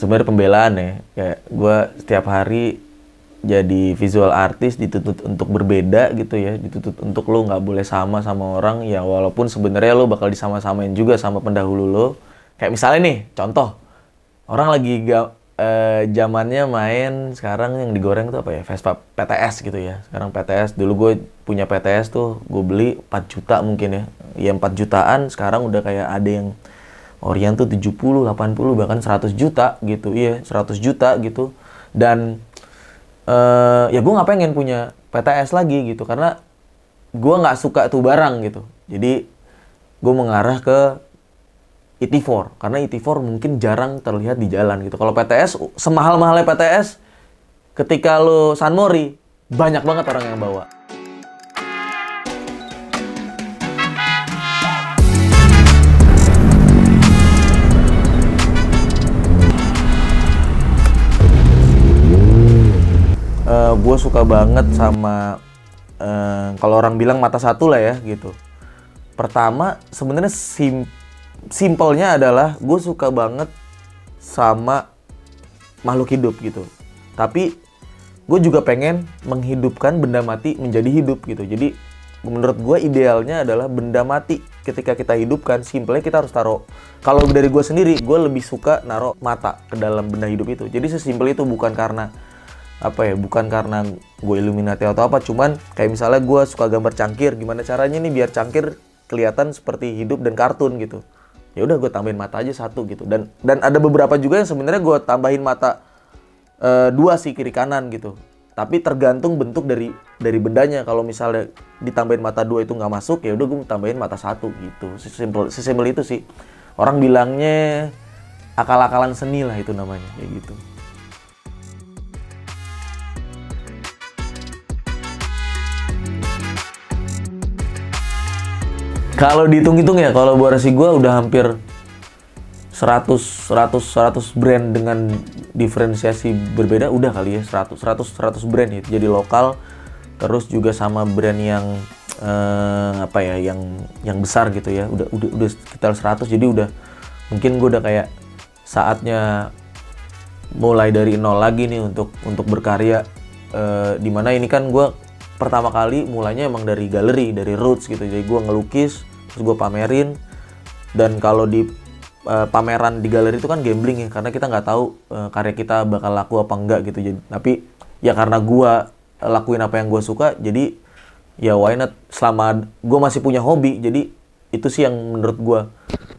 sebenarnya pembelaan ya. Kayak gue setiap hari jadi visual artist dituntut untuk berbeda gitu ya, dituntut untuk lo nggak boleh sama orang ya, walaupun sebenarnya lo bakal disama-samain juga sama pendahulu lo. Kayak misalnya nih, contoh orang lagi zamannya main sekarang yang digoreng tuh apa ya, Vespa PTS gitu ya. Sekarang PTS, dulu gue punya PTS tuh, gue beli 4 juta mungkin ya. Ya 4 jutaan, sekarang udah kayak ada yang Orion tuh 70, 80, bahkan 100 juta gitu. Iya, 100 juta gitu. Dan ya gue nggak pengen punya PTS lagi gitu, karena gue nggak suka tuh barang gitu. Jadi gue mengarah ke ET4, karena ET4 mungkin jarang terlihat di jalan gitu. Kalau PTS, semahal-mahalnya PTS, ketika lo San Mori, banyak banget orang yang bawa. Gue suka banget sama kalau orang bilang mata satu lah ya gitu. Pertama sebenarnya simpelnya adalah gue suka banget sama makhluk hidup gitu. Tapi gue juga pengen menghidupkan benda mati menjadi hidup gitu. Jadi menurut gue idealnya adalah benda mati ketika kita hidupkan, simpelnya kita harus taruh. Kalau dari gue sendiri, gue lebih suka naruh mata ke dalam benda hidup itu. Jadi sesimpel itu, bukan karena bukan karena gue Illuminati atau apa, cuman kayak misalnya gue suka gambar cangkir, gimana caranya nih biar cangkir kelihatan seperti hidup dan kartun gitu. Ya udah gue tambahin mata aja satu gitu. Dan ada beberapa juga yang sebenarnya gue tambahin mata dua sih, kiri kanan gitu. Tapi tergantung bentuk dari bendanya. Kalau misalnya ditambahin mata dua itu nggak masuk, ya udah gue tambahin mata satu gitu. Sesimpel itu sih. Orang bilangnya akal-akalan seni lah itu namanya, kayak gitu. Kalau dihitung-hitung ya, kolaborasi gue udah hampir 100 brand dengan diferensiasi berbeda udah kali ya, 100 brand ya. Jadi lokal, terus juga sama brand yang yang besar gitu ya. Udah sekitar 100. Jadi udah mungkin gue udah kayak saatnya mulai dari nol lagi nih untuk berkarya. Dimana ini kan gue pertama kali mulainya emang dari galeri, dari roots gitu. Jadi gue ngelukis, terus gue pamerin. Dan kalau di pameran di galeri itu kan gambling ya, karena kita nggak tahu karya kita bakal laku apa enggak gitu. Jadi, tapi ya karena gue lakuin apa yang gue suka, jadi ya why not, selama gue masih punya hobi. Jadi itu sih yang menurut gue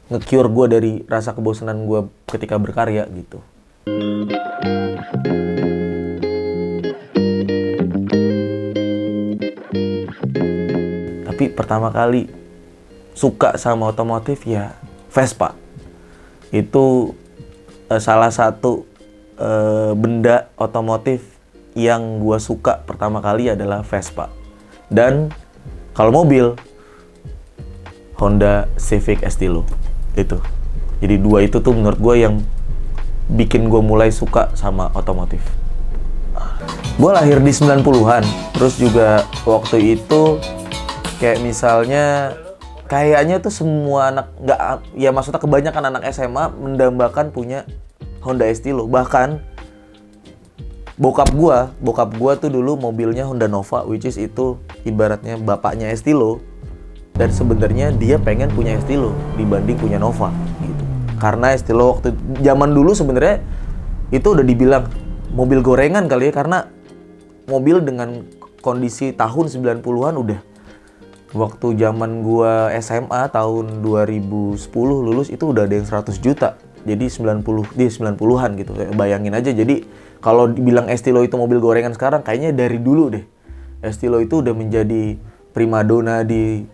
nge-cure gue dari rasa kebosanan gue ketika berkarya gitu. Tapi pertama kali suka sama otomotif ya Vespa. Itu salah satu benda otomotif yang gua suka pertama kali adalah Vespa. Dan kalau mobil, Honda Civic Estilo itu. Jadi dua itu tuh menurut gua yang bikin gua mulai suka sama otomotif. Gua lahir di 90-an, terus juga waktu itu kayak misalnya kayaknya tuh semua anak, ya maksudnya kebanyakan anak SMA mendambakan punya Honda Estilo. Bahkan bokap gua tuh dulu mobilnya Honda Nova, which is itu ibaratnya bapaknya Estilo. Dan sebenarnya dia pengen punya Estilo dibanding punya Nova gitu. Karena Estilo waktu zaman dulu sebenarnya itu udah dibilang mobil gorengan kali ya, karena mobil dengan kondisi tahun 90-an udah. Waktu zaman gua SMA tahun 2010 lulus itu udah ada yang 100 juta. Jadi 90-an gitu. Bayangin aja. Jadi kalau dibilang Estilo itu mobil gorengan sekarang, kayaknya dari dulu deh. Estilo itu udah menjadi primadona di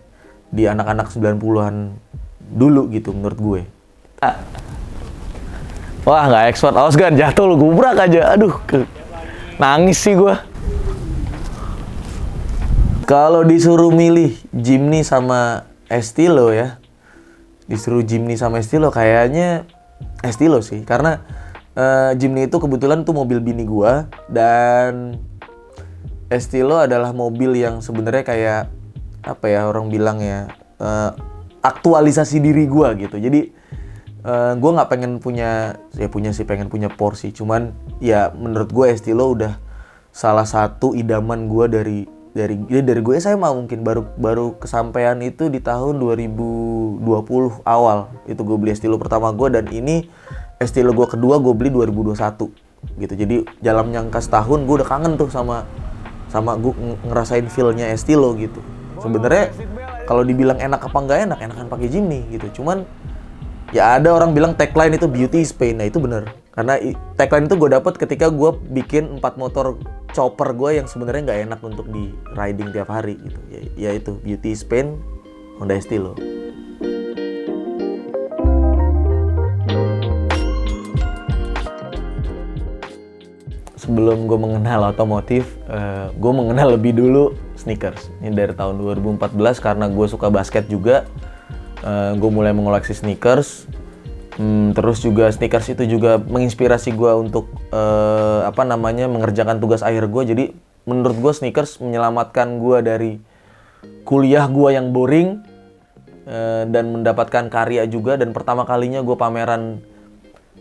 anak-anak 90-an dulu gitu menurut gue. Wah, nggak ekspor. Awas Gan, jatuh lu, gubrak aja. Aduh, nangis sih gua. Kalau disuruh milih Jimny sama Estilo ya, disuruh Jimny sama Estilo, kayaknya Estilo sih. Karena Jimny itu kebetulan tuh mobil bini gua, dan Estilo adalah mobil yang sebenarnya kayak apa ya, orang bilang ya, aktualisasi diri gua gitu. Jadi Gue nggak pengen punya, ya punya sih, pengen punya Porsche, cuman ya menurut gue Estilo udah salah satu idaman gue dari gue SMA. Mungkin baru kesampaian itu di tahun 2020 awal itu gue beli Estilo pertama gue, dan ini Estilo gue kedua gue beli 2021 gitu. Jadi dalam jangka setahun gue udah kangen tuh sama gue ngerasain feel-nya Estilo gitu. Sebenarnya kalau dibilang enak apa nggak enak, enakan pakai Jimny gitu. Cuman ya ada orang bilang tagline itu beauty is pain. Nah itu bener, karena tagline itu gue dapet ketika gue bikin 4 motor chopper gue yang sebenarnya nggak enak untuk di riding tiap hari gitu. Ya itu beauty is pain Honda Estilo. Sebelum gue mengenal otomotif, gue mengenal lebih dulu sneakers. Ini dari tahun 2014 karena gue suka basket juga. Gue mulai mengoleksi sneakers. Terus juga sneakers itu juga menginspirasi gue untuk mengerjakan tugas akhir gue. Jadi menurut gue sneakers menyelamatkan gue dari kuliah gue yang boring, dan mendapatkan karya juga. Dan pertama kalinya gue pameran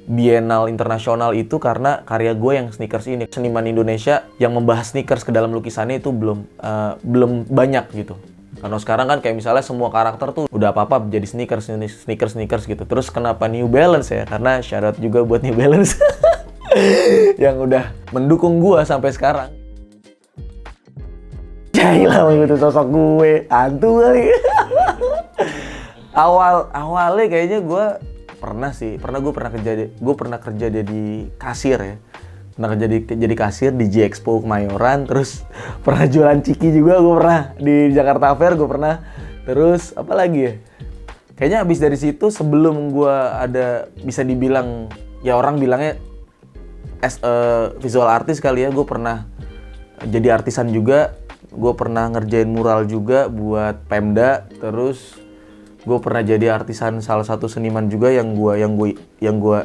Biennale Internasional itu karena karya gue yang sneakers ini. Seniman Indonesia yang membahas sneakers ke dalam lukisannya itu belum banyak gitu. Karena sekarang kan kayak misalnya semua karakter tuh udah apa-apa jadi sneakers gitu. Terus kenapa New Balance ya? Karena shout out juga buat New Balance yang udah mendukung gue sampai sekarang. Jailah itu sosok gue, hantu kali. Awalnya kayaknya gue pernah kerja jadi kasir ya. Pernah jadi kasir di J Expo Kemayoran, terus pernah jualan ciki juga, gue pernah di Jakarta Fair, gue pernah. Terus apa lagi ya? Kayaknya abis dari situ, sebelum gue ada bisa dibilang, ya orang bilangnya as a visual artist kali ya, gue pernah jadi artisan juga. Gue pernah ngerjain mural juga buat Pemda. Terus gue pernah jadi artisan salah satu seniman juga yang gue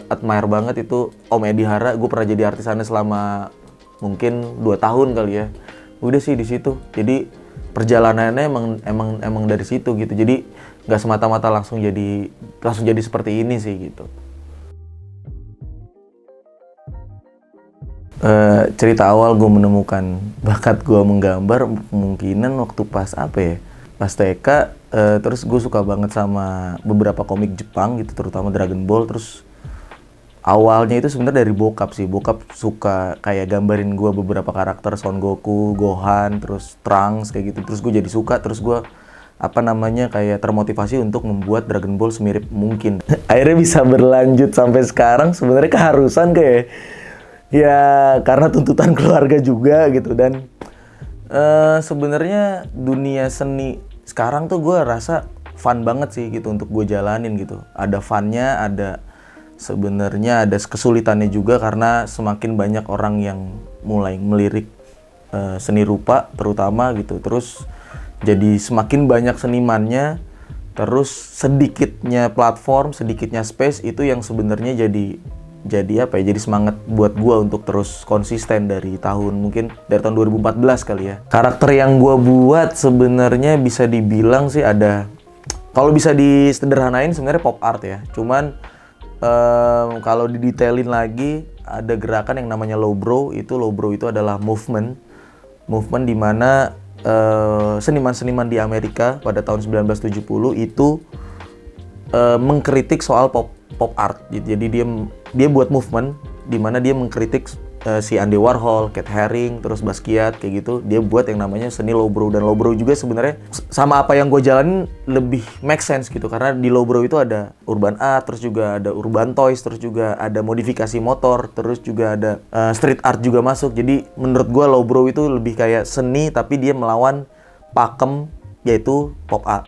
admire banget itu Om Edi Hara. Gue pernah jadi artisannya selama mungkin 2 tahun kali ya. Udah sih di situ. Jadi perjalanannya emang dari situ gitu. Jadi nggak semata-mata langsung jadi seperti ini sih gitu. Cerita awal gue menemukan bakat gue menggambar kemungkinan waktu pas TK. Terus gue suka banget sama beberapa komik Jepang gitu, terutama Dragon Ball. Terus awalnya itu sebenarnya dari bokap sih. Bokap suka kayak gambarin gue beberapa karakter, Son Goku, Gohan, terus Trunks kayak gitu. Terus gue jadi suka, terus gue kayak termotivasi untuk membuat Dragon Ball semirip mungkin. Akhirnya bisa berlanjut sampai sekarang, sebenarnya keharusan kayak ya karena tuntutan keluarga juga gitu. Dan sebenarnya dunia seni sekarang tuh gue rasa fun banget sih gitu untuk gue jalanin gitu. Ada funnya, sebenarnya ada kesulitannya juga karena semakin banyak orang yang mulai melirik seni rupa terutama gitu. Terus jadi semakin banyak senimannya, terus sedikitnya platform, sedikitnya space, itu yang sebenarnya jadi semangat buat gue untuk terus konsisten dari tahun 2014 kali ya. Karakter yang gue buat sebenarnya bisa dibilang sih ada, kalau bisa disederhanain sebenarnya pop art ya. Cuman kalau didetailin lagi ada gerakan yang namanya lowbrow. Lowbrow itu adalah movement di mana seniman-seniman di Amerika pada tahun 1970 itu mengkritik soal pop art. Jadi dia buat movement di mana dia mengkritik si Andy Warhol, Keith Haring, terus Basquiat kayak gitu. Dia buat yang namanya seni lowbrow, dan lowbrow juga sebenarnya sama apa yang gue jalanin lebih make sense gitu, karena di lowbrow itu ada urban art, terus juga ada urban toys, terus juga ada modifikasi motor, terus juga ada street art juga masuk. Jadi menurut gue lowbrow itu lebih kayak seni tapi dia melawan pakem, yaitu pop art.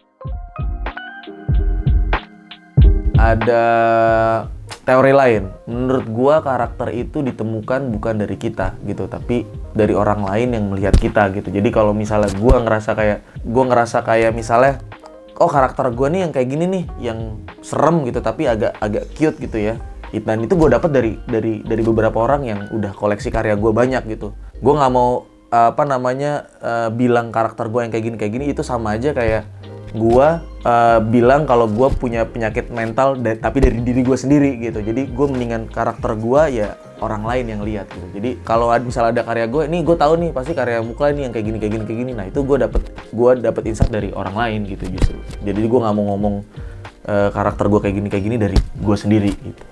Ada teori lain, menurut gua karakter itu ditemukan bukan dari kita gitu, tapi dari orang lain yang melihat kita gitu. Jadi kalau misalnya gua ngerasa kayak misalnya, oh karakter gua nih yang kayak gini nih, yang serem gitu tapi agak cute gitu ya. Dan itu gua dapat dari beberapa orang yang udah koleksi karya gua banyak gitu. Gua nggak mau bilang karakter gua yang kayak gini itu sama aja kayak gue bilang kalau gue punya penyakit mental tapi dari diri gue sendiri gitu. Jadi gue mendingan karakter gue ya orang lain yang lihat gitu. Jadi kalau misalnya ada karya gue, nih gue tahu nih pasti karya Mukla nih yang kayak gini. Nah itu gue dapet insight dari orang lain gitu justru. Jadi gue nggak mau ngomong karakter gue kayak gini dari gue sendiri gitu.